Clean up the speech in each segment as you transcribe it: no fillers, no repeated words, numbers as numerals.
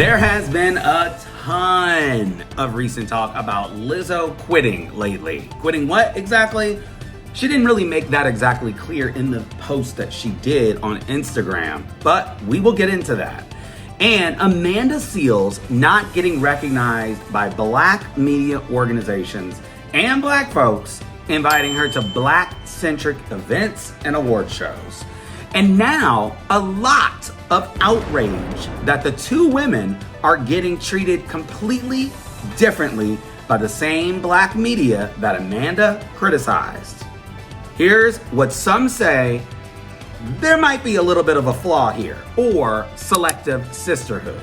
There has been a ton of recent talk about Lizzo quitting lately. Quitting what exactly? She didn't really make that exactly clear in the post that she did on Instagram, but we will get into that. And Amanda Seales not getting recognized by Black media organizations and Black folks inviting her to Black-centric events and award shows. And now, a lot of outrage that the two women are getting treated completely differently by the same Black media that Amanda criticized. Here's what some say there might be a little bit of a flaw here, or selective sisterhood.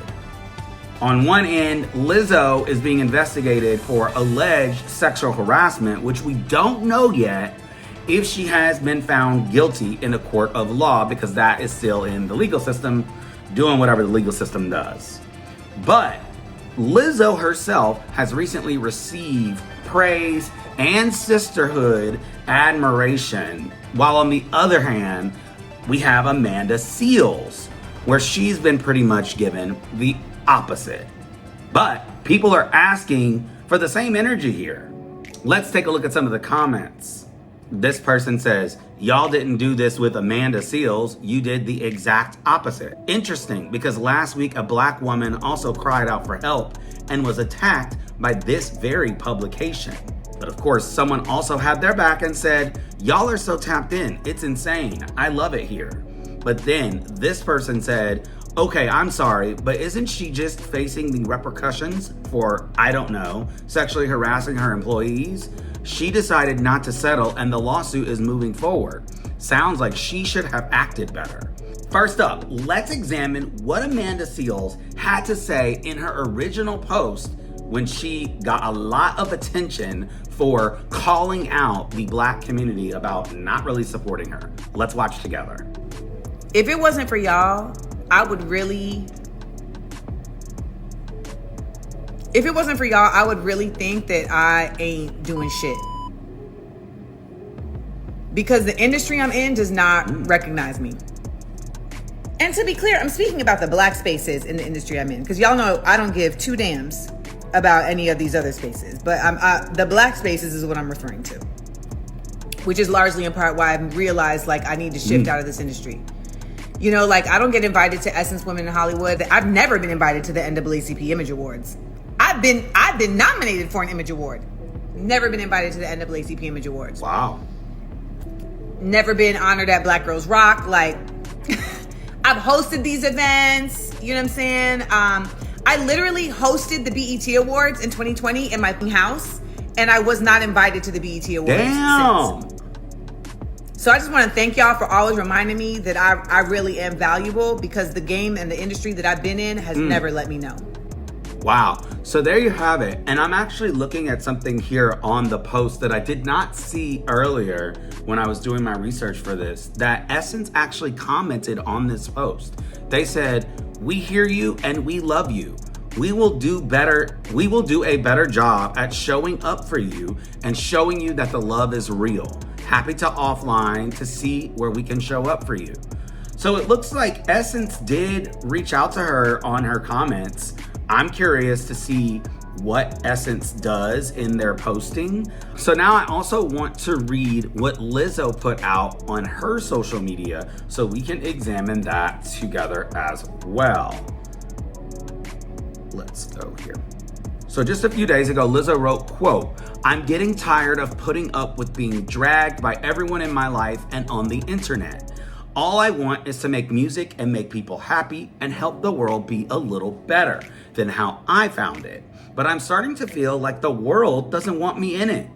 On one end, Lizzo is being investigated for alleged sexual harassment, which we don't know yet if she has been found guilty in a court of law, because that is still in the legal system, doing whatever the legal system does. But Lizzo herself has recently received praise and sisterhood admiration, while on the other hand, we have Amanda Seales, where she's been pretty much given the opposite. But people are asking for the same energy here. Let's take a look at some of the comments. This person says, y'all didn't do this with Amanda Seales, you did the exact opposite. Interesting, because last week a Black woman also cried out for help and was attacked by this very publication. But of course, someone also had their back and said, y'all are so tapped in, it's insane, I love it here. But then this person said, okay, I'm sorry, but isn't she just facing the repercussions for, I don't know, sexually harassing her employees? She decided not to settle and the lawsuit is moving forward. Sounds like she should have acted better. First up, let's examine what Amanda Seales had to say in her original post when she got a lot of attention for calling out the Black community about not really supporting her. Let's watch together. If it wasn't for y'all, I would really think that I ain't doing shit. Because the industry I'm in does not recognize me. And to be clear, I'm speaking about the Black spaces in the industry I'm in. Because y'all know I don't give two damns about any of these other spaces. But the Black spaces is what I'm referring to. Which is largely in part why I've realized like I need to shift out of this industry. You know, like I don't get invited to Essence Women in Hollywood. I've never been invited to the NAACP Image Awards. I've been nominated for an Image Award. Never been invited to the NAACP Image Awards. Wow. Never been honored at Black Girls Rock. Like, I've hosted these events. You know what I'm saying? I literally hosted the BET Awards in 2020 in my house, and I was not invited to the BET Awards since. So I just want to thank y'all for always reminding me that I really am valuable, because the game and the industry that I've been in has never let me know. Wow. So there you have it. And I'm actually looking at something here on the post that I did not see earlier when I was doing my research for this, that Essence actually commented on this post. They said, we hear you and we love you. We will do a better job at showing up for you and showing you that the love is real. Happy to offline to see where we can show up for you. So it looks like Essence did reach out to her on her comments. I'm curious to see what Essence does in their posting. So now I also want to read what Lizzo put out on her social media so we can examine that together as well. Let's go here. So just a few days ago, Lizzo wrote, quote, I'm getting tired of putting up with being dragged by everyone in my life and on the internet. All I want is to make music and make people happy and help the world be a little better than how I found it. But I'm starting to feel like the world doesn't want me in it.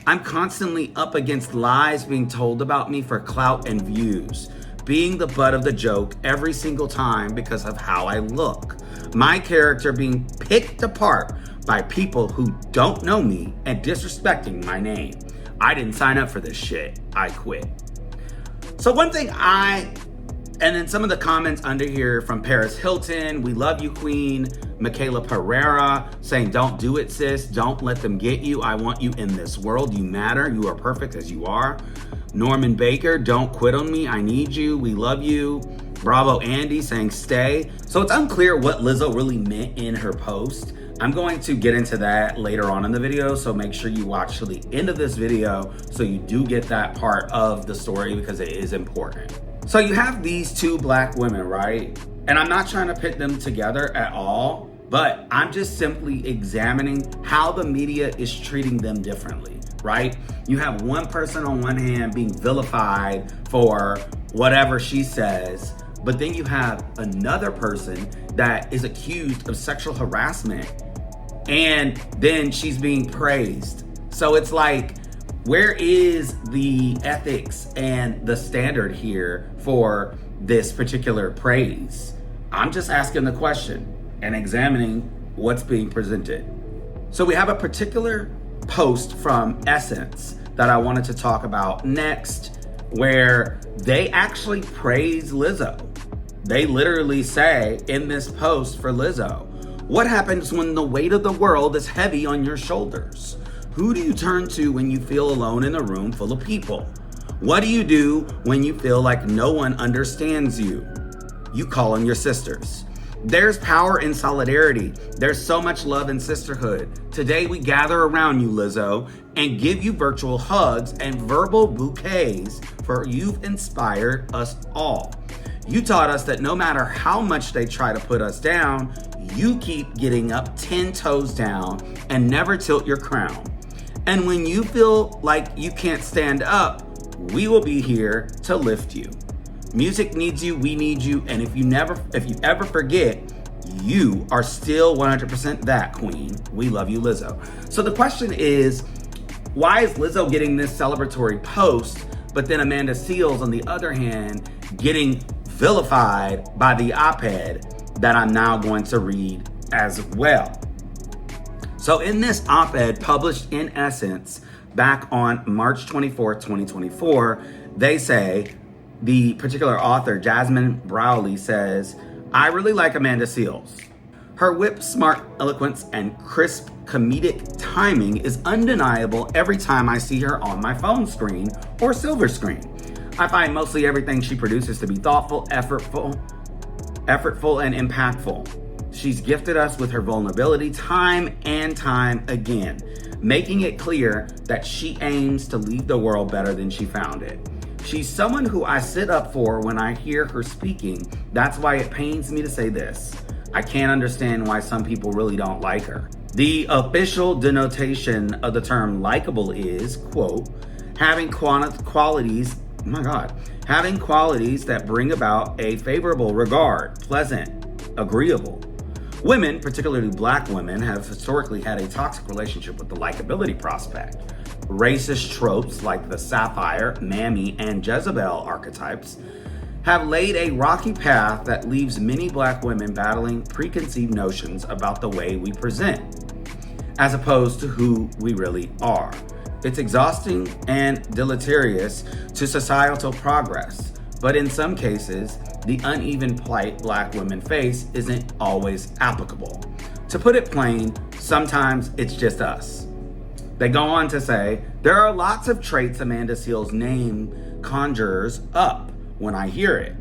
I'm constantly up against lies being told about me for clout and views, being the butt of the joke every single time because of how I look. My character being picked apart by people who don't know me and disrespecting my name. I didn't sign up for this shit. I quit. So one thing and then some of the comments under here from Paris Hilton, we love you, Queen. Michaela Pereira saying, don't do it, sis. Don't let them get you. I want you in this world. You matter. You are perfect as you are. Norman Baker, don't quit on me. I need you. We love you. Bravo Andy saying stay. So it's unclear what Lizzo really meant in her post. I'm going to get into that later on in the video, so make sure you watch to the end of this video so you do get that part of the story because it is important. So you have these two black women, right? And I'm not trying to pit them together at all, but I'm just simply examining how the media is treating them differently, right? You have one person on one hand being vilified for whatever she says, but then you have another person that is accused of sexual harassment and then she's being praised. So it's like, where is the ethics and the standard here for this particular praise? I'm just asking the question and examining what's being presented. So we have a particular post from Essence that I wanted to talk about next, where they actually praise Lizzo. They literally say in this post for Lizzo, what happens when the weight of the world is heavy on your shoulders? Who do you turn to when you feel alone in a room full of people? What do you do when you feel like no one understands you? You call on your sisters. There's power in solidarity. There's so much love and sisterhood. Today we gather around you, Lizzo, and give you virtual hugs and verbal bouquets, for you've inspired us all. You taught us that no matter how much they try to put us down, you keep getting up 10 toes down and never tilt your crown. And when you feel like you can't stand up, we will be here to lift you. Music needs you, we need you, and if you ever forget, you are still 100% that queen. We love you, Lizzo. So the question is, why is Lizzo getting this celebratory post, but then Amanda Seales, on the other hand, getting vilified by the op-ed that I'm now going to read as well? So in this op-ed published in Essence back on March 24th, 2024, they say, the particular author, Jasmine Browley, says, I really like Amanda Seales. Her whip-smart eloquence and crisp comedic timing is undeniable every time I see her on my phone screen or silver screen. I find mostly everything she produces to be thoughtful, effortful, and impactful. She's gifted us with her vulnerability time and time again, making it clear that she aims to leave the world better than she found it. She's someone who I sit up for when I hear her speaking. That's why it pains me to say this. I can't understand why some people really don't like her. The official denotation of the term likable is, quote, having qualities that bring about a favorable regard, pleasant, agreeable. Women, particularly black women, have historically had a toxic relationship with the likability prospect. Racist tropes like the Sapphire, Mammy, and Jezebel archetypes have laid a rocky path that leaves many black women battling preconceived notions about the way we present, as opposed to who we really are. It's exhausting and deleterious to societal progress, but in some cases, the uneven plight black women face isn't always applicable. To put it plain, sometimes it's just us. They go on to say, there are lots of traits Amanda Seales' name conjures up when I hear it.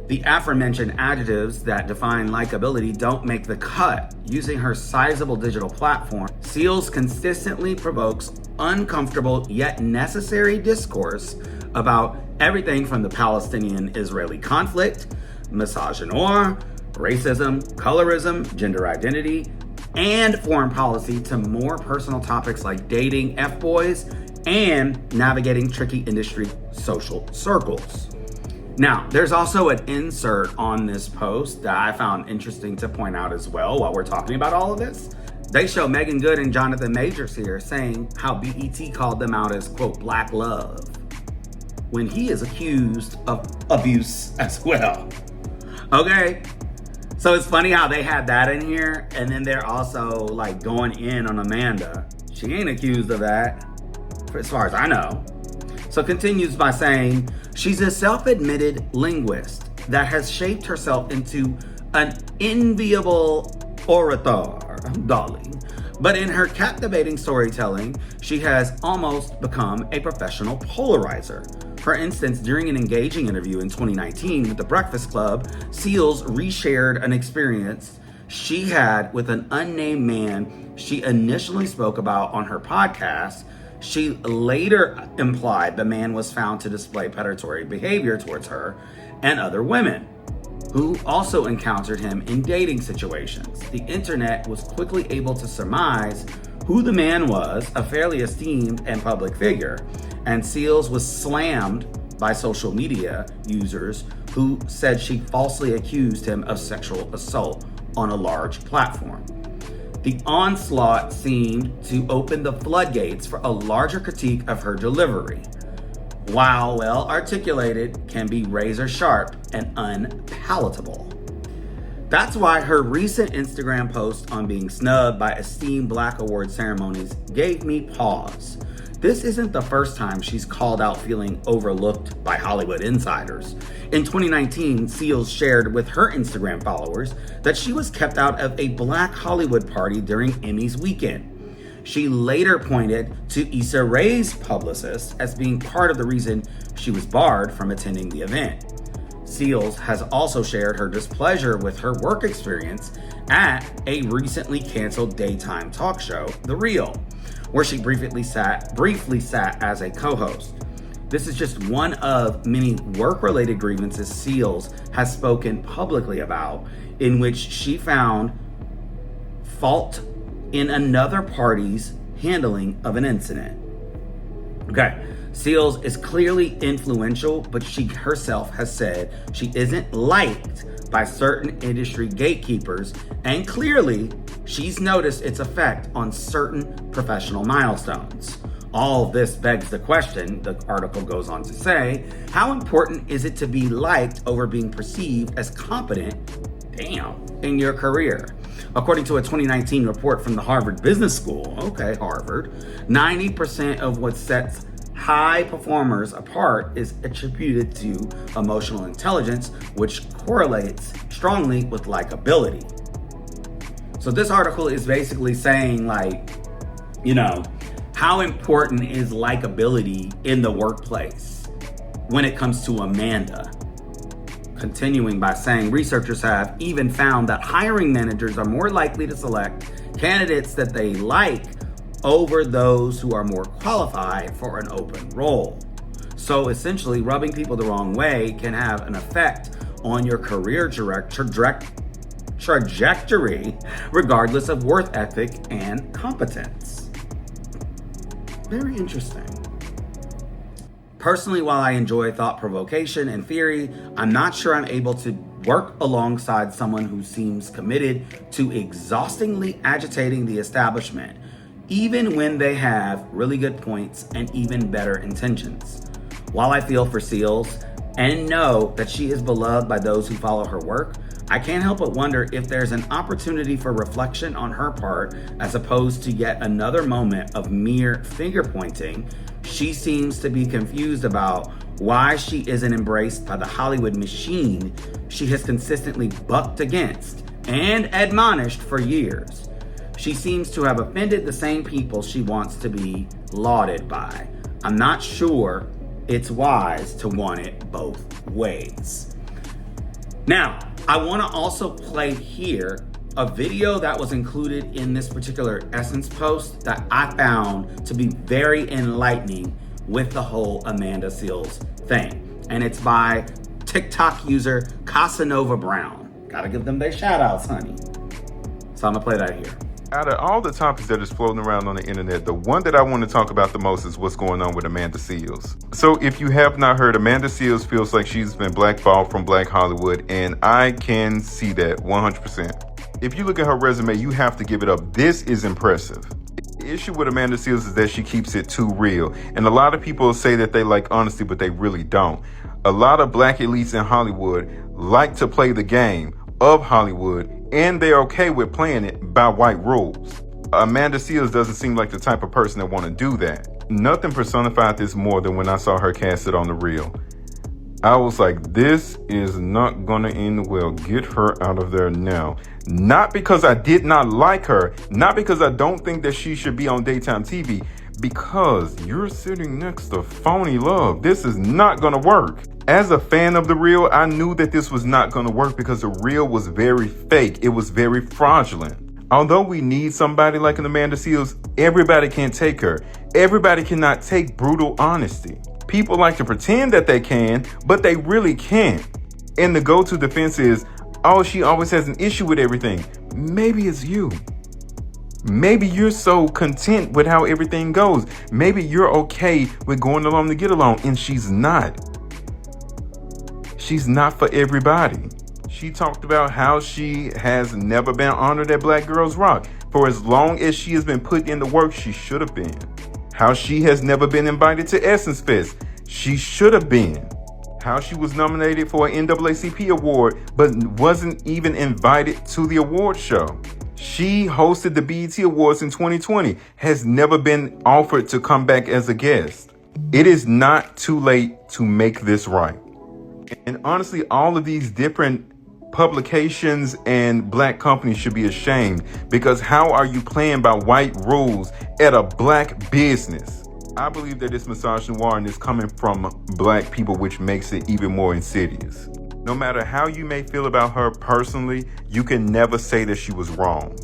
The aforementioned adjectives that define likability don't make the cut. Using her sizable digital platform, Seales consistently provokes uncomfortable yet necessary discourse about everything from the Palestinian-Israeli conflict, misogynoir, racism, colorism, gender identity, and foreign policy to more personal topics like dating F-boys and navigating tricky industry social circles. Now, there's also an insert on this post that I found interesting to point out as well while we're talking about all of this. They show Megan Good and Jonathan Majors here saying how BET called them out as, quote, black love, when he is accused of abuse as well. Okay? So it's funny how they had that in here, and then they're also like going in on Amanda. She ain't accused of that, as far as I know. So continues by saying, she's a self-admitted linguist that has shaped herself into an enviable orator, darling. But in her captivating storytelling, she has almost become a professional polarizer. For instance, during an engaging interview in 2019 with The Breakfast Club, Seals reshared an experience she had with an unnamed man she initially spoke about on her podcast. She later implied the man was found to display predatory behavior towards her and other women who also encountered him in dating situations. The internet was quickly able to surmise who the man was, a fairly esteemed and public figure, and Seals was slammed by social media users who said she falsely accused him of sexual assault on a large platform. The onslaught seemed to open the floodgates for a larger critique of her delivery. While well articulated, can be razor sharp and unpalatable. That's why her recent Instagram post on being snubbed by esteemed Black award ceremonies gave me pause. This isn't the first time she's called out feeling overlooked by Hollywood insiders. In 2019, Seals shared with her Instagram followers that she was kept out of a Black Hollywood party during Emmys weekend. She later pointed to Issa Rae's publicist as being part of the reason she was barred from attending the event. Seals has also shared her displeasure with her work experience at a recently canceled daytime talk show, The Real, where she briefly sat as a co-host. This is just one of many work-related grievances Seals has spoken publicly about, in which she found fault in another party's handling of an incident. Okay, Seals is clearly influential, but she herself has said she isn't liked by certain industry gatekeepers, and clearly she's noticed its effect on certain professional milestones. All of this begs the question, the article goes on to say, how important is it to be liked over being perceived as competent, in your career? According to a 2019 report from the Harvard Business School, Harvard, 90% of what sets high performers apart is attributed to emotional intelligence, which correlates strongly with likability. So this article is basically saying, how important is likability in the workplace when it comes to Amanda? Continuing by saying researchers have even found that hiring managers are more likely to select candidates that they like over those who are more qualified for an open role. So essentially, rubbing people the wrong way can have an effect on your career trajectory, regardless of work ethic and competence. Very interesting. Personally, while I enjoy thought provocation and theory, I'm not sure I'm able to work alongside someone who seems committed to exhaustingly agitating the establishment, even when they have really good points and even better intentions. While I feel for Seals and know that she is beloved by those who follow her work, I can't help but wonder if there's an opportunity for reflection on her part as opposed to yet another moment of mere finger pointing. She seems to be confused about why she isn't embraced by the Hollywood machine she has consistently bucked against and admonished for years. She seems to have offended the same people she wants to be lauded by. I'm not sure it's wise to want it both ways. Now, I want to also play here a video that was included in this particular Essence post that I found to be very enlightening with the whole Amanda Seals thing. And it's by TikTok user Casanova Brown. Gotta give them their shout outs, honey. So I'm gonna play that here. Out of all the topics that is floating around on the internet, the one that I want to talk about the most is what's going on with Amanda Seals. So if you have not heard, Amanda Seals feels like she's been blackballed from Black Hollywood, and I can see that 100%. If you look at her resume, you have to give it up. This is impressive. The issue with Amanda Seals is that she keeps it too real. And a lot of people say that they like honesty, but they really don't. A lot of Black elites in Hollywood like to play the game of Hollywood, and they're okay with playing it by white rules. Amanda Seals doesn't seem like the type of person that want to do that. Nothing personified this more than when I saw her casted on The Real. I was like, this is not gonna end well. Get her out of there now. Not because I did not like her, not because I don't think that she should be on daytime TV, because you're sitting next to phony love. This is not going to work. As a fan of The Real, I knew that this was not going to work because The Real was very fake. It was very fraudulent. Although we need somebody like an Amanda Seales, everybody can't take her. Everybody cannot take brutal honesty. People like to pretend that they can, but they really can't. And the go-to defense is, oh, she always has an issue with everything. Maybe it's you. Maybe you're so content with how everything goes. Maybe you're okay with going along to get along, and she's not. She's not for everybody. She talked about how she has never been honored at Black Girls Rock. For as long as she has been put in the work, she should have been. How she has never been invited to Essence Fest. She should have been. How she was nominated for an NAACP award, but wasn't even invited to the award show. She hosted the BET Awards in 2020, has never been offered to come back as a guest. It is not too late to make this right. And honestly, all of these different publications and Black companies should be ashamed, because how are you playing by white rules at a Black business? I believe that this misogyny is coming from Black people, which makes it even more insidious. No matter how you may feel about her personally, you can never say that she was wrong.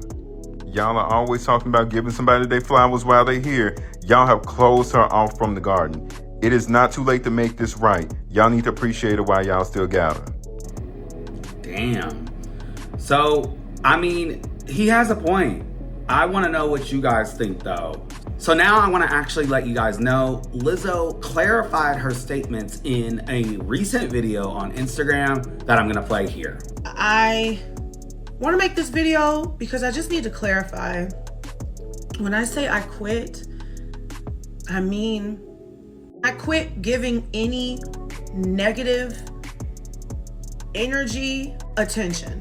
Y'all are always talking about giving somebody their flowers while they're here. Y'all have closed her off from the garden. It is not too late to make this right. Y'all need to appreciate her while y'all still got her. Damn. So, I mean, he has a point. I want to know what you guys think, though. So now I want to actually let you guys know, Lizzo clarified her statements in a recent video on Instagram that I'm going to play here. I want to make this video because I just need to clarify. When I say I quit, I mean I quit giving any negative energy attention.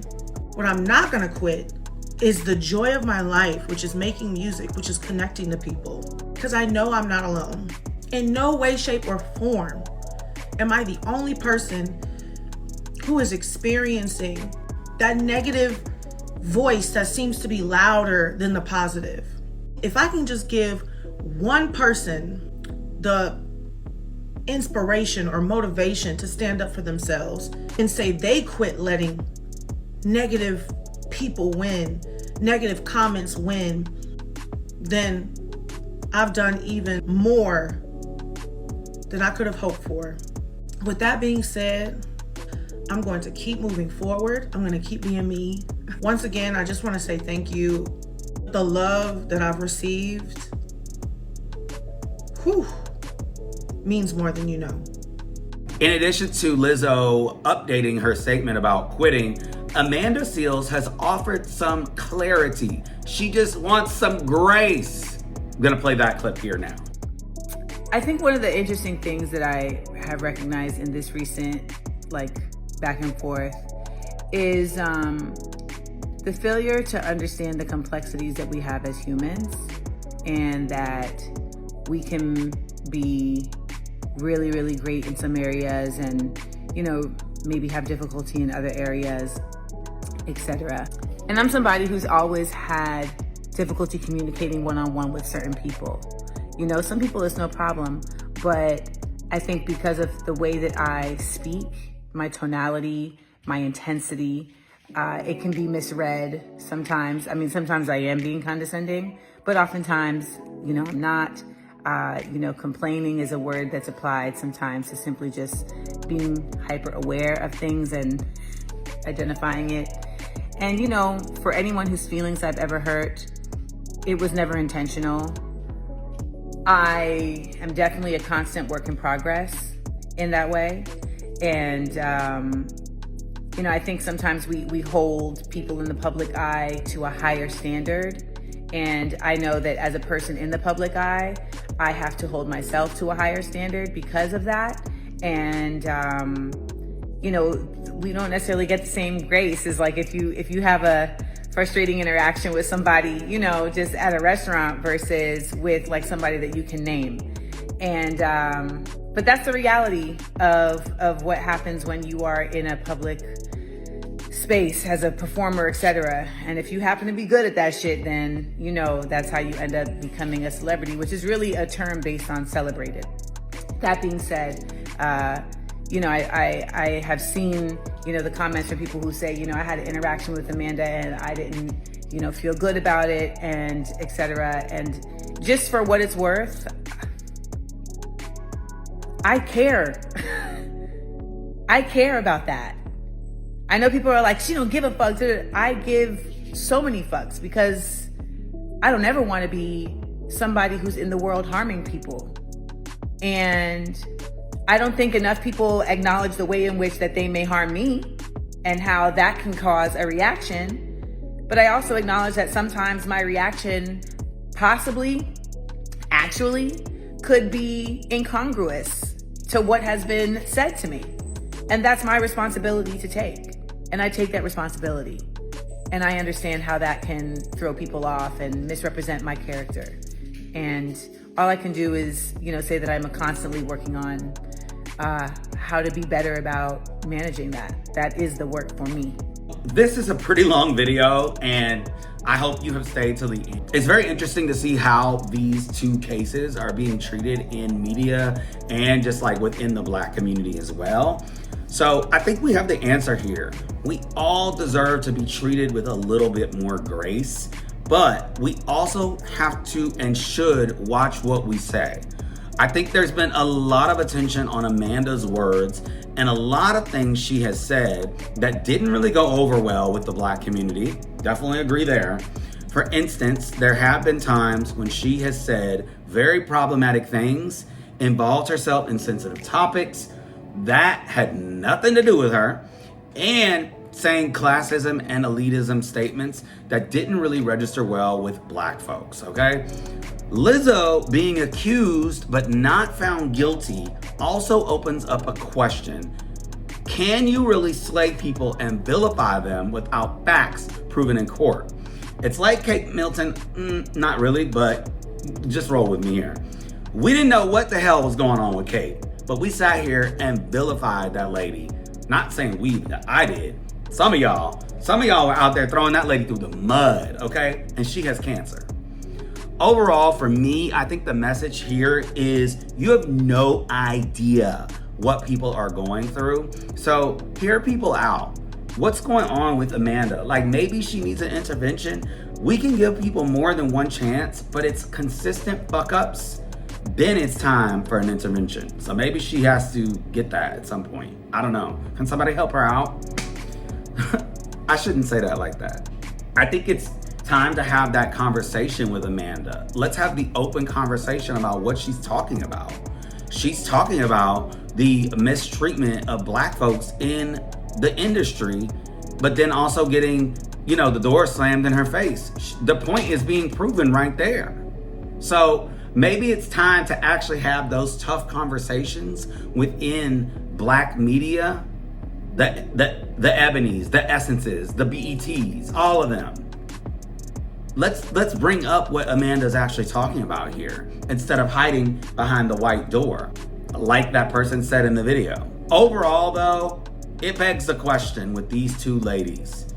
What I'm not going to quit is the joy of my life, which is making music, which is connecting to people. Because I know I'm not alone. In no way, shape, or form am I the only person who is experiencing that negative voice that seems to be louder than the positive. If I can just give one person the inspiration or motivation to stand up for themselves and say they quit letting negative people win, negative comments win, then I've done even more than I could have hoped for. With that being said, I'm going to keep moving forward. I'm going to keep being me. Once again, I just want to say thank you. The love that I've received, means more than you know. In addition to Lizzo updating her statement about quitting, Amanda Seales has offered some clarity. She just wants some grace. I'm gonna play that clip here now. I think one of the interesting things that I have recognized in this recent, back and forth is the failure to understand the complexities that we have as humans, and that we can be really, really great in some areas and, maybe have difficulty in other areas, etc. And I'm somebody who's always had difficulty communicating one-on-one with certain people. Some people it's no problem, but I think because of the way that I speak, my tonality, my intensity, it can be misread sometimes. I mean, sometimes I am being condescending, but oftentimes, I'm not. Complaining is a word that's applied sometimes to simply just being hyper aware of things and identifying it. And, for anyone whose feelings I've ever hurt, it was never intentional. I am definitely a constant work in progress in that way. And, I think sometimes we hold people in the public eye to a higher standard. And I know that as a person in the public eye, I have to hold myself to a higher standard because of that. And, we don't necessarily get the same grace as if you have a frustrating interaction with somebody, just at a restaurant versus with somebody that you can name. And, but that's the reality of what happens when you are in a public space as a performer, etc. And if you happen to be good at that shit, then you know that's how you end up becoming a celebrity, which is really a term based on celebrated. That being said, you know, I have seen, you know, the comments from people who say, you know, I had an interaction with Amanda and I didn't, you know, feel good about it, and etc. And just for what it's worth, I care. I care about that. I know people are like, she don't give a fuck. I give so many fucks because I don't ever want to be somebody who's in the world harming people. And I don't think enough people acknowledge the way in which that they may harm me and how that can cause a reaction. But I also acknowledge that sometimes my reaction possibly, actually, could be incongruous to what has been said to me. And that's my responsibility to take. And I take that responsibility. And I understand how that can throw people off and misrepresent my character. And all I can do is, you know, say that I'm constantly working on how to be better about managing that. That is the work for me. This is a pretty long video, and I hope you have stayed till the end. It's very interesting to see how these two cases are being treated in media and just like within the Black community as well. So I think we have the answer here. We all deserve to be treated with a little bit more grace, but we also have to and should watch what we say. I think there's been a lot of attention on Amanda's words and a lot of things she has said that didn't really go over well with the Black community. Definitely agree there. For instance, there have been times when she has said very problematic things, involved herself in sensitive topics that had nothing to do with her, and saying classism and elitism statements that didn't really register well with Black folks, okay? Lizzo being accused but not found guilty also opens up a question. Can you really slay people and vilify them without facts proven in court? It's like Kate Middleton, not really, but just roll with me here. We didn't know what the hell was going on with Kate, but we sat here and vilified that lady. Not saying we, that I did. Some of y'all were out there throwing that lady through the mud, okay? And she has cancer. Overall, for me, I think the message here is you have no idea what people are going through. So hear people out. What's going on with Amanda? Like, maybe she needs an intervention. We can give people more than one chance, but it's consistent fuck ups. Then it's time for an intervention. So maybe she has to get that at some point. I don't know. Can somebody help her out? I shouldn't say that like that. I think it's time to have that conversation with Amanda. Let's have the open conversation about what she's talking about. She's talking about the mistreatment of Black folks in the industry, but then also getting, you know, the door slammed in her face. The point is being proven right there. So maybe it's time to actually have those tough conversations within Black media, the Ebonies, the Essences, the BETs, all of them. Let's bring up what Amanda's actually talking about here instead of hiding behind the white door, like that person said in the video. Overall, though, it begs the question with these two ladies.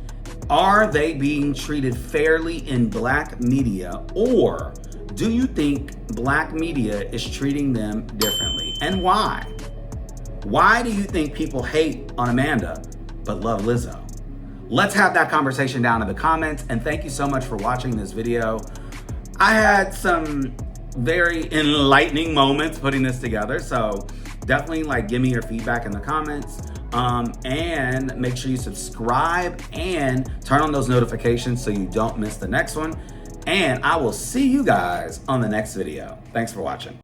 Are they being treated fairly in Black media, or do you think Black media is treating them differently? And why? Why do you think people hate on Amanda but love Lizzo? Let's have that conversation down in the comments, and thank you so much for watching this video. I had some very enlightening moments putting this together, so definitely give me your feedback in the comments, and make sure you subscribe and turn on those notifications so you don't miss the next one, and I will see you guys on the next video. Thanks for watching.